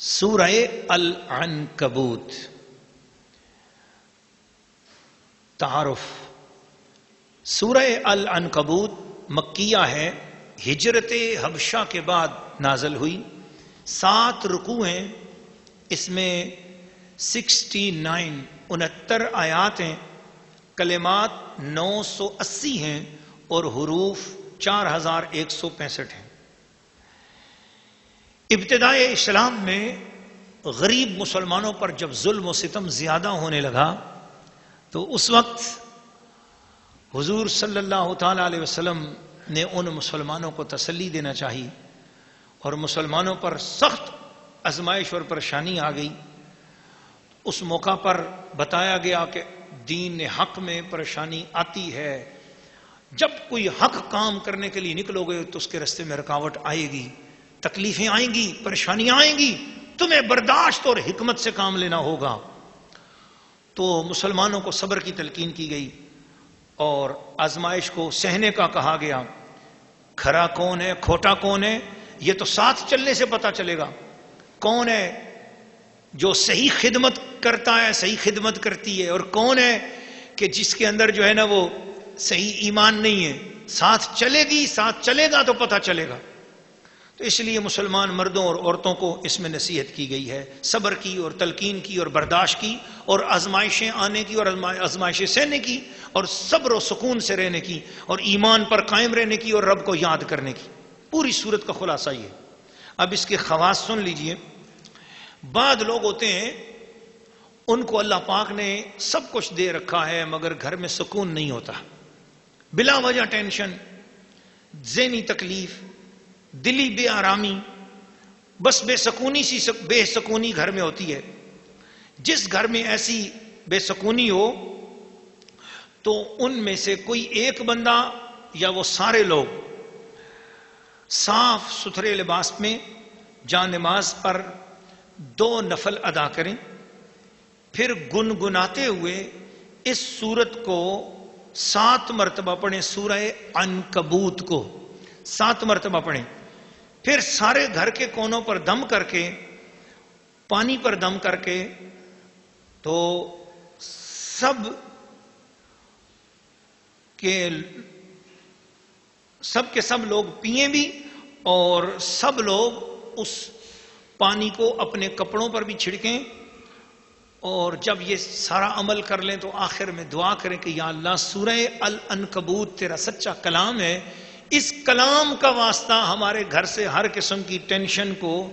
سورہ العنکبوت. تعارف. سورہ العنکبوت مکیہ ہے، ہجرت حبشہ کے بعد نازل ہوئی. 7 رکوع ہیں، اس میں 69 آیات ہیں، کلمات 980 ہیں اور حروف 4165 ہیں. ابتدائے اسلام میں غریب مسلمانوں پر جب ظلم و ستم زیادہ ہونے لگا تو اس وقت حضور صلی اللہ تعالی علیہ وسلم نے ان مسلمانوں کو تسلی دینا چاہی اور مسلمانوں پر سخت آزمائش اور پریشانی آ گئی. اس موقع پر بتایا گیا کہ دین حق میں پریشانی آتی ہے، جب کوئی حق کام کرنے کے لیے نکلو گے تو اس کے راستے میں رکاوٹ آئے گی، تکلیفیں آئیں گی، پریشانیاں آئیں گی، تمہیں برداشت اور حکمت سے کام لینا ہوگا. تو مسلمانوں کو صبر کی تلقین کی گئی اور آزمائش کو سہنے کا کہا گیا. کھرا کون ہے، کھوٹا کون ہے، یہ تو ساتھ چلنے سے پتا چلے گا. کون ہے جو صحیح خدمت کرتا ہے، صحیح خدمت کرتی ہے، اور کون ہے کہ جس کے اندر جو ہے نا وہ صحیح ایمان نہیں ہے. ساتھ چلے گی، ساتھ چلے گا تو پتا چلے گا. تو اس لیے مسلمان مردوں اور عورتوں کو اس میں نصیحت کی گئی ہے، صبر کی اور تلقین کی اور برداشت کی اور آزمائشیں آنے کی اور آزمائشیں سہنے کی اور صبر و سکون سے رہنے کی اور ایمان پر قائم رہنے کی اور رب کو یاد کرنے کی. پوری صورت کا خلاصہ یہ. اب اس کے خواص سن لیجئے. بعض لوگ ہوتے ہیں ان کو اللہ پاک نے سب کچھ دے رکھا ہے مگر گھر میں سکون نہیں ہوتا، بلا وجہ ٹینشن، ذہنی تکلیف، دلی بے آرامی، بس بے سکونی گھر میں ہوتی ہے. جس گھر میں ایسی بے سکونی ہو تو ان میں سے کوئی ایک بندہ یا وہ سارے لوگ صاف ستھرے لباس میں جا نماز پر 2 نفل ادا کریں، پھر گنگناتے ہوئے اس سورت کو 7 مرتبہ پڑھیں. سورہ عنکبوت کو 7 مرتبہ پڑھیں. پھر سارے گھر کے کونوں پر دم کر کے، پانی پر دم کر کے، تو سب کے سب لوگ پئیں بھی اور سب لوگ اس پانی کو اپنے کپڑوں پر بھی چھڑکیں. اور جب یہ سارا عمل کر لیں تو آخر میں دعا کریں کہ یا اللہ سورہ العنکبوت تیرا سچا کلام ہے، اس کلام کا واسطہ ہمارے گھر سے ہر قسم کی ٹینشن کو،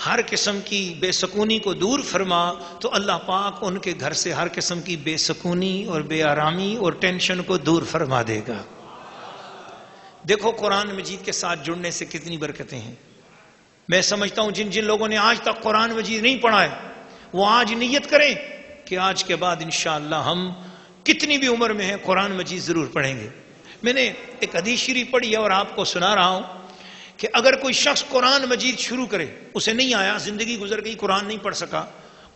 ہر قسم کی بے سکونی کو دور فرما. تو اللہ پاک ان کے گھر سے ہر قسم کی بے سکونی اور بے آرامی اور ٹینشن کو دور فرما دے گا. دیکھو قرآن مجید کے ساتھ جڑنے سے کتنی برکتیں ہیں. میں سمجھتا ہوں جن لوگوں نے آج تک قرآن مجید نہیں پڑھا ہے وہ آج نیت کریں کہ آج کے بعد انشاءاللہ ہم کتنی بھی عمر میں ہیں قرآن مجید ضرور پڑھیں گے. میں نے ایک حدیث شریف پڑھی ہے اور آپ کو سنا رہا ہوں کہ اگر کوئی شخص قرآن مجید شروع کرے، اسے نہیں آیا، زندگی گزر گئی، قرآن نہیں پڑھ سکا،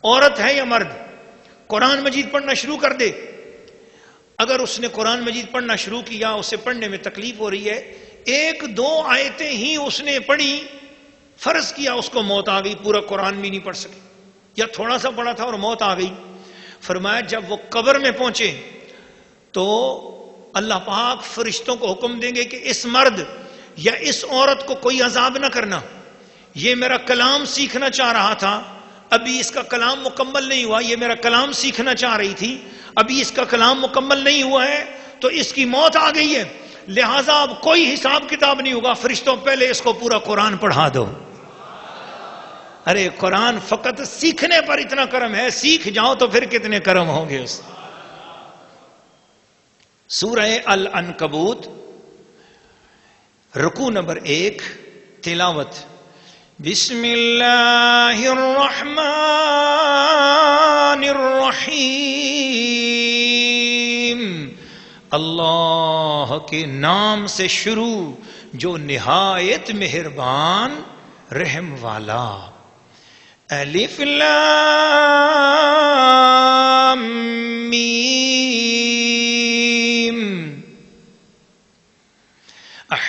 عورت ہے یا مرد، قرآن مجید پڑھنا شروع کر دے. اگر اس نے قرآن مجید پڑھنا شروع کیا، اسے پڑھنے میں تکلیف ہو رہی ہے، 1-2 آیتیں ہی اس نے پڑھی، فرض کیا اس کو موت آ گئی، پورا قرآن بھی نہیں پڑھ سکے یا تھوڑا سا پڑھا تھا اور موت آ گئی. فرمایا جب وہ قبر میں پہنچے تو اللہ پاک فرشتوں کو حکم دیں گے کہ اس مرد یا اس عورت کو کوئی عذاب نہ کرنا، یہ میرا کلام سیکھنا چاہ رہا تھا، ابھی اس کا کلام مکمل نہیں ہوا، یہ میرا کلام سیکھنا چاہ رہی تھی، ابھی اس کا کلام مکمل نہیں ہوا ہے تو اس کی موت آ گئی ہے، لہذا اب کوئی حساب کتاب نہیں ہوگا، فرشتوں پہلے اس کو پورا قرآن پڑھا دو. ارے قرآن فقط سیکھنے پر اتنا کرم ہے، سیکھ جاؤ تو پھر کتنے کرم ہوں گے. اس سورہ العنکبوت رکوع نمبر 1 تلاوت. بسم اللہ الرحمن الرحیم. اللہ کے نام سے شروع جو نہایت مہربان رحم والا. الف لام میم.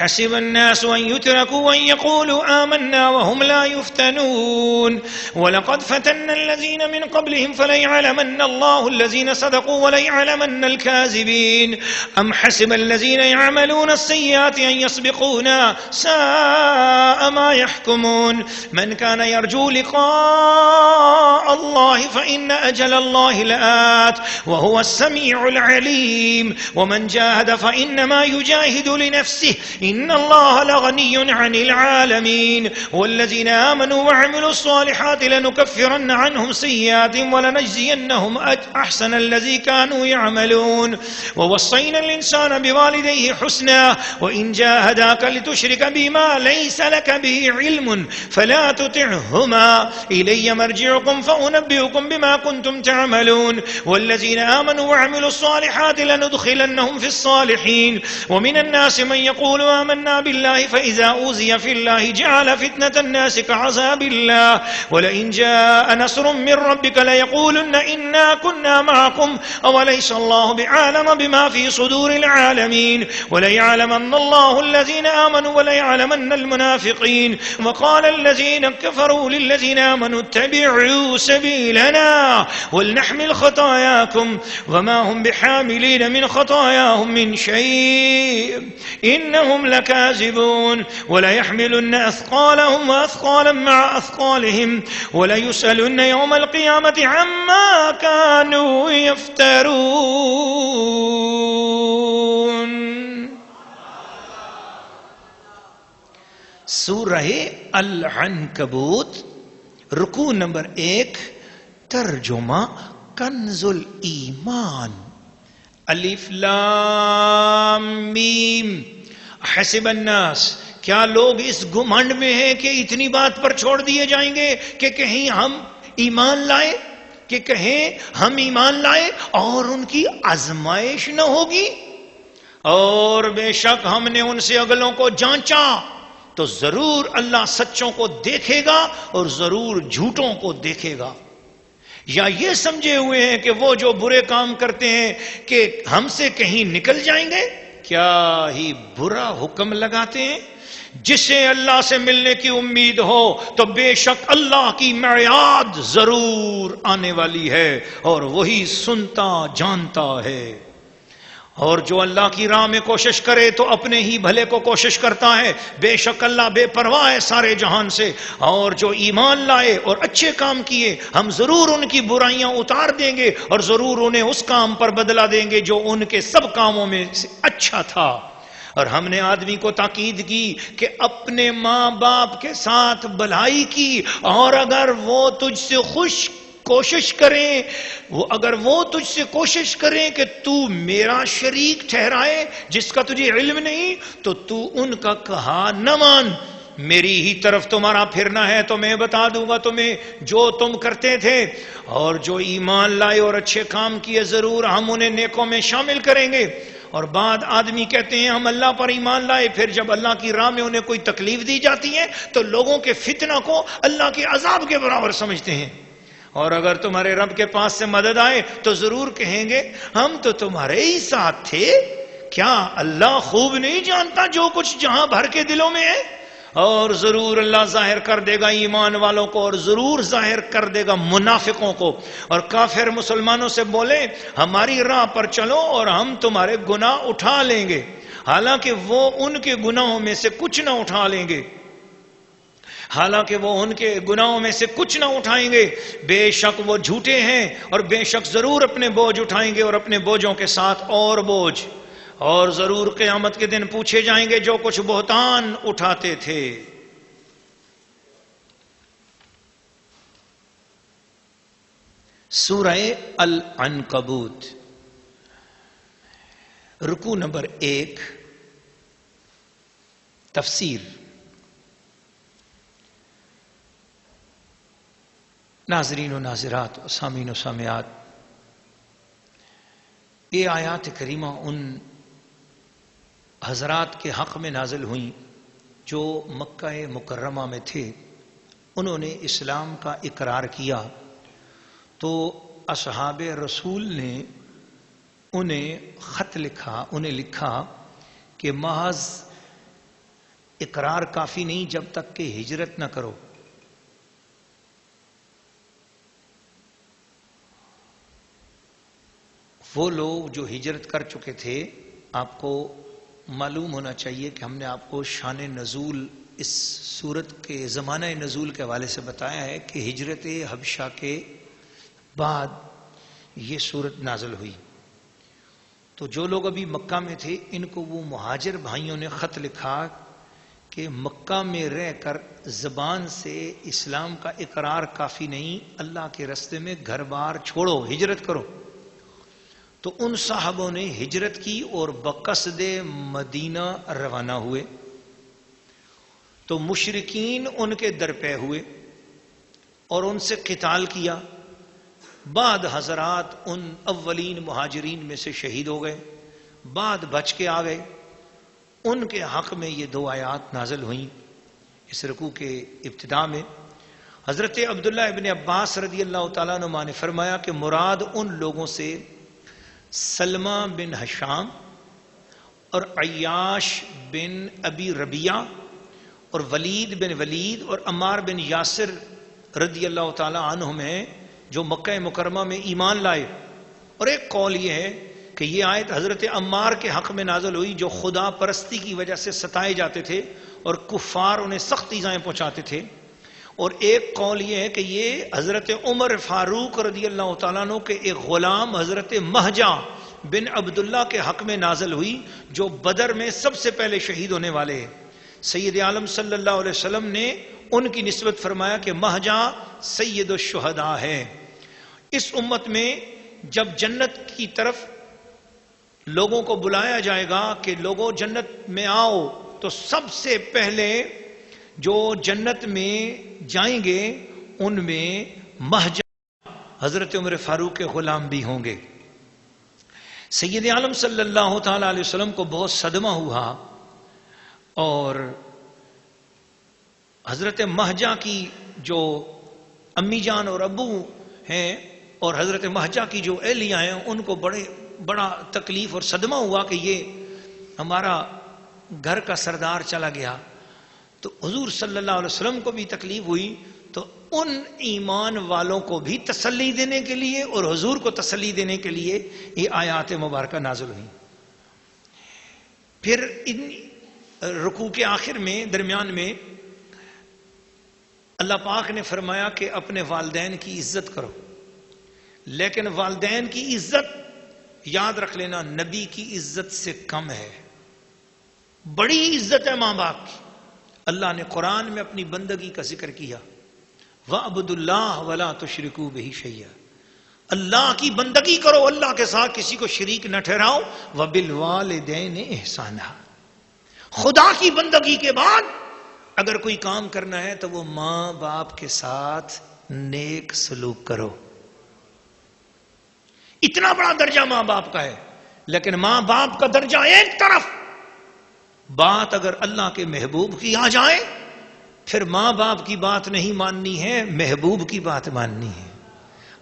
حسب الناس أن يتركوا أن يقولوا آمنا وهم لا يفتنون ولقد فتنا الذين من قبلهم فليعلمن الله الذين صدقوا وليعلمن الكاذبين أم حسب الذين يعملون السيئات أن يسبقونا ساء ما يحكمون من كان يرجو لقاء الله فإن أجل الله لآت وهو السميع العليم ومن جاهد فإنما يجاهد لنفسه إن الله لغني عن العالمين والذين آمنوا وعملوا الصالحات لنكفرن عنهم سيئاتهم ولنجزينهم أحسن الذي كانوا يعملون ووصينا الإنسان بوالديه حسنا وإن جاهداك لتشرك بما ليس لك به علم فلا تطعهما إلي مرجعكم فأنبئكم بما كنتم تعملون والذين آمنوا وعملوا الصالحات لندخلنهم في الصالحين ومن الناس من يقول آمنا بالله فإذا أوذي في الله جعل فتنة الناس كعذاب الله ولئن جاء نصر من ربك ليقولن إنا كنا معكم أوليس الله بعالم بما في صدور العالمين وليعلمن الله الذين آمنوا وليعلمن المنافقين وقال الذين كفروا للذين آمنوا اتبعوا سبيلنا ولنحمل خطاياكم وما هم بحاملين من خطاياهم من شيء إنهم لكاذبون وليحملن أثقالهم وأثقالا مع أثقالهم وليسألن يوم القيامة عما كانوا يفترون. سورہ العنکبوت رکوع نمبر 1 ترجمہ کنز الایمان. الف لام میم. حسب الناس کیا لوگ اس گمنڈ میں ہیں کہ اتنی بات پر چھوڑ دیے جائیں گے کہ کہیں ہم ایمان لائے اور ان کی آزمائش نہ ہوگی. اور بے شک ہم نے ان سے اگلوں کو جانچا تو ضرور اللہ سچوں کو دیکھے گا اور ضرور جھوٹوں کو دیکھے گا. یا یہ سمجھے ہوئے ہیں کہ وہ جو برے کام کرتے ہیں کہ ہم سے کہیں نکل جائیں گے. کیا ہی برا حکم لگاتے ہیں. جسے اللہ سے ملنے کی امید ہو تو بے شک اللہ کی میعاد ضرور آنے والی ہے اور وہی سنتا جانتا ہے. اور جو اللہ کی راہ میں کوشش کرے تو اپنے ہی بھلے کو کوشش کرتا ہے. بے شک اللہ بے پرواہ ہے سارے جہان سے. اور جو ایمان لائے اور اچھے کام کیے ہم ضرور ان کی برائیاں اتار دیں گے اور ضرور انہیں اس کام پر بدلہ دیں گے جو ان کے سب کاموں میں سے اچھا تھا. اور ہم نے آدمی کو تاکید کی کہ اپنے ماں باپ کے ساتھ بھلائی کی اور اگر وہ تجھ سے کوشش کریں کہ تو میرا شریک ٹھہرائے جس کا تجھے علم نہیں تو تو ان کا کہا نہ مان. میری ہی طرف تمہارا پھرنا ہے تو میں بتا دوں گا تمہیں جو تم کرتے تھے. اور جو ایمان لائے اور اچھے کام کیے ضرور ہم انہیں نیکوں میں شامل کریں گے. اور بعد آدمی کہتے ہیں ہم اللہ پر ایمان لائے, پھر جب اللہ کی راہ میں انہیں کوئی تکلیف دی جاتی ہے تو لوگوں کے فتنہ کو اللہ کے عذاب کے برابر سمجھتے ہیں. اور اگر تمہارے رب کے پاس سے مدد آئے تو ضرور کہیں گے ہم تو تمہارے ہی ساتھ تھے. کیا اللہ خوب نہیں جانتا جو کچھ جہاں بھر کے دلوں میں ہے. اور ضرور اللہ ظاہر کر دے گا ایمان والوں کو اور ضرور ظاہر کر دے گا منافقوں کو. اور کافر مسلمانوں سے بولے ہماری راہ پر چلو اور ہم تمہارے گناہ اٹھا لیں گے, حالانکہ وہ ان کے گناہوں میں سے کچھ نہ اٹھا لیں گے. بے شک وہ جھوٹے ہیں اور بے شک ضرور اپنے بوجھ اٹھائیں گے اور اپنے بوجھوں کے ساتھ اور بوجھ. اور ضرور قیامت کے دن پوچھے جائیں گے جو کچھ بہتان اٹھاتے تھے. سورہ العنکبوت رکوع نمبر 1 تفسیر. ناظرین و ناظرات و سامعین و سامعات, یہ آیات کریمہ ان حضرات کے حق میں نازل ہوئیں جو مکہ مکرمہ میں تھے. انہوں نے اسلام کا اقرار کیا تو اصحاب رسول نے انہیں خط لکھا کہ محض اقرار کافی نہیں جب تک کہ ہجرت نہ کرو. وہ لوگ جو ہجرت کر چکے تھے، آپ کو معلوم ہونا چاہیے کہ ہم نے آپ کو شان نزول اس سورت کے زمانہ نزول کے حوالے سے بتایا ہے کہ ہجرت حبشہ کے بعد یہ سورت نازل ہوئی. تو جو لوگ ابھی مکہ میں تھے ان کو وہ مہاجر بھائیوں نے خط لکھا کہ مکہ میں رہ کر زبان سے اسلام کا اقرار کافی نہیں، اللہ کے راستے میں گھر بار چھوڑو، ہجرت کرو. تو ان صاحبوں نے ہجرت کی اور بقصد مدینہ روانہ ہوئے. تو مشرکین ان کے درپے ہوئے اور ان سے قتال کیا. بعد حضرات ان اولین مہاجرین میں سے شہید ہو گئے، بعد بچ کے آ گئے. ان کے حق میں یہ 2 آیات نازل ہوئیں. اس رکوع کے ابتدا میں حضرت عبداللہ ابن عباس رضی اللہ تعالیٰ عنہ نے فرمایا کہ مراد ان لوگوں سے سلمہ بن ہشام اور عیاش بن ابی ربیعہ اور ولید بن ولید اور عمار بن یاسر رضی اللہ تعالیٰ عنہم ہیں جو مکہ مکرمہ میں ایمان لائے. اور ایک قول یہ ہے کہ یہ آیت حضرت عمار کے حق میں نازل ہوئی جو خدا پرستی کی وجہ سے ستائے جاتے تھے اور کفار انہیں سخت ایذائیں پہنچاتے تھے. اور ایک قول یہ ہے کہ یہ حضرت عمر فاروق رضی اللہ تعالیٰ عنہ کے ایک غلام حضرت مہجہ بن عبداللہ کے حق میں نازل ہوئی جو بدر میں سب سے پہلے شہید ہونے والے ہیں. سید عالم صلی اللہ علیہ وسلم نے ان کی نسبت فرمایا کہ مہجہ سید الشہداء ہے. اس امت میں جب جنت کی طرف لوگوں کو بلایا جائے گا کہ لوگوں جنت میں آؤ، تو سب سے پہلے جو جنت میں جائیں گے ان میں مہجہ حضرت عمر فاروق کے غلام بھی ہوں گے. سید عالم صلی اللہ تعالی علیہ وسلم کو بہت صدمہ ہوا اور حضرت مہجہ کی جو امی جان اور ابو ہیں اور حضرت مہجہ کی جو اہلیہ ہیں ان کو بڑا تکلیف اور صدمہ ہوا کہ یہ ہمارا گھر کا سردار چلا گیا. تو حضور صلی اللہ علیہ وسلم کو بھی تکلیف ہوئی. تو ان ایمان والوں کو بھی تسلی دینے کے لیے اور حضور کو تسلی دینے کے لیے یہ آیات مبارکہ نازل ہوئی. پھر ان رکوع کے آخر میں درمیان میں اللہ پاک نے فرمایا کہ اپنے والدین کی عزت کرو، لیکن والدین کی عزت یاد رکھ لینا نبی کی عزت سے کم ہے. بڑی عزت ہے ماں باپ کی. اللہ نے قرآن میں اپنی بندگی کا ذکر کیا، وَاعْبُدُوا اللَّهَ وَلَا تُشْرِكُوا بِهِ شَيْئًا، اللہ کی بندگی کرو، اللہ کے ساتھ کسی کو شریک نہ ٹھہراؤ. وَبِالْوَالِدَيْنِ إِحْسَانًا، خدا کی بندگی کے بعد اگر کوئی کام کرنا ہے تو وہ ماں باپ کے ساتھ نیک سلوک کرو. اتنا بڑا درجہ ماں باپ کا ہے، لیکن ماں باپ کا درجہ ایک طرف، بات اگر اللہ کے محبوب کی آ جائے پھر ماں باپ کی بات نہیں ماننی ہے، محبوب کی بات ماننی ہے،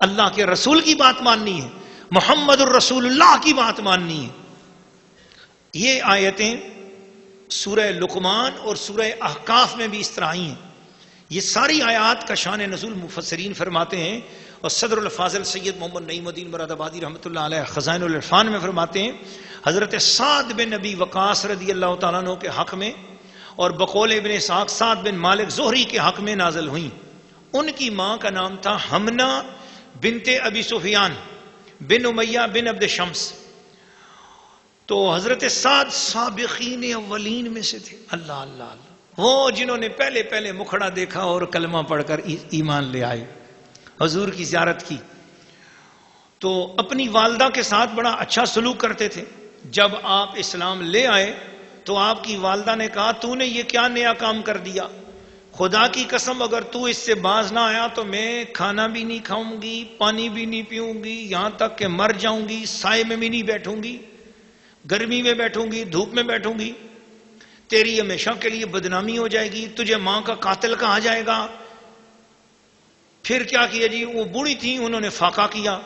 اللہ کے رسول کی بات ماننی ہے، محمد الرسول اللہ کی بات ماننی ہے. یہ آیتیں سورہ لقمان اور سورہ احقاف میں بھی اس طرح آئی ہیں. یہ ساری آیات کا شان نزول مفسرین فرماتے ہیں اور صدر الفاضل سید محمد نعیم الدین مراد آبادی رحمۃ اللہ علیہ خزائن العرفان میں فرماتے ہیں حضرت سعد بن نبی وقاص رضی اللہ تعالیٰ عنہ کے حق میں اور بقول ابن اسحاق سعد بن مالک زہری کے حق میں نازل ہوئیں. ان کی ماں کا نام تھا حمنہ بنت ابی سفیان بن امیہ بن عبد شمس. تو حضرت سعد سابقین اولین میں سے تھے. اللہ اللہ اللہ، وہ جنہوں نے پہلے مکھڑا دیکھا اور کلمہ پڑھ کر ایمان لے آئے، حضور کی زیارت کی. تو اپنی والدہ کے ساتھ بڑا اچھا سلوک کرتے تھے. جب آپ اسلام لے آئے تو آپ کی والدہ نے کہا تو نے یہ کیا نیا کام کر دیا، خدا کی قسم اگر تو اس سے باز نہ آیا تو میں کھانا بھی نہیں کھاؤں گی، پانی بھی نہیں پیوں گی، یہاں تک کہ مر جاؤں گی، سائے میں بھی نہیں بیٹھوں گی، گرمی میں بیٹھوں گی، دھوپ میں بیٹھوں گی، تیری ہمیشہ کے لیے بدنامی ہو جائے گی، تجھے ماں کا قاتل کہا جائے گا. پھر کیا کیا جی، وہ بوڑھی تھی، انہوں نے فاقہ کیا،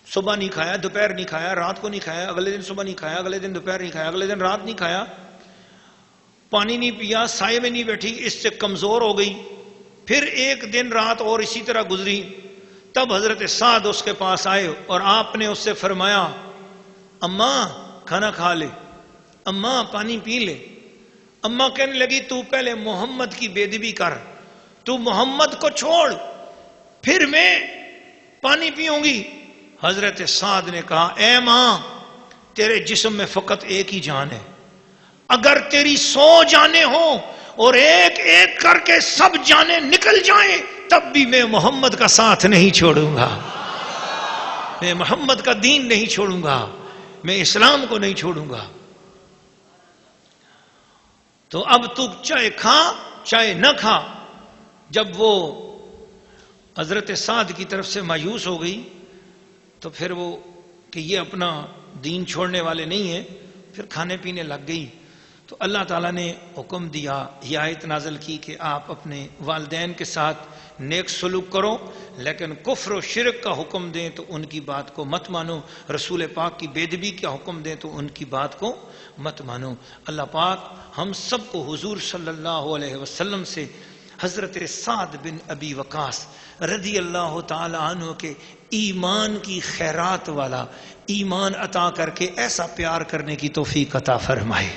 صبح نہیں کھایا، دوپہر نہیں کھایا، رات کو نہیں کھایا، اگلے دن صبح نہیں کھایا، اگلے دن دوپہر نہیں کھایا، اگلے دن رات نہیں کھایا. پانی نہیں پیا، سائے میں نہیں بیٹھی، اس سے کمزور ہو گئی. پھر ایک دن رات اور اسی طرح گزری. تب حضرت سعد اس کے پاس آئے اور آپ نے اس سے فرمایا اماں کھانا کھا لے، اماں پانی پی لے. اماں کہنے لگی تو پہلے محمد کی بے ادبی کر، تو محمد کو چھوڑ، پھر میں پانی پیوں گی. حضرت سعد نے کہا اے ماں، تیرے جسم میں فقط ایک ہی جان ہے، اگر تیری 100 جانیں ہوں اور ایک ایک کر کے سب جانیں نکل جائیں تب بھی میں محمد کا ساتھ نہیں چھوڑوں گا، میں محمد کا دین نہیں چھوڑوں گا، میں اسلام کو نہیں چھوڑوں گا. تو اب تو چاہے کھا چاہے نہ کھا. جب وہ حضرت سعد کی طرف سے مایوس ہو گئی تو پھر وہ کہ یہ اپنا دین چھوڑنے والے نہیں ہیں، پھر کھانے پینے لگ گئی. تو اللہ تعالیٰ نے حکم دیا، یہ آیت نازل کی کہ آپ اپنے والدین کے ساتھ نیک سلوک کرو، لیکن کفر و شرک کا حکم دیں تو ان کی بات کو مت مانو، رسول پاک کی بے ادبی کا حکم دیں تو ان کی بات کو مت مانو. اللہ پاک ہم سب کو حضور صلی اللہ علیہ وسلم سے حضرت سعد بن ابی وقاص رضی اللہ تعالی عنہ کے ایمان کی خیرات والا ایمان عطا کر کے ایسا پیار کرنے کی توفیق عطا فرمائے.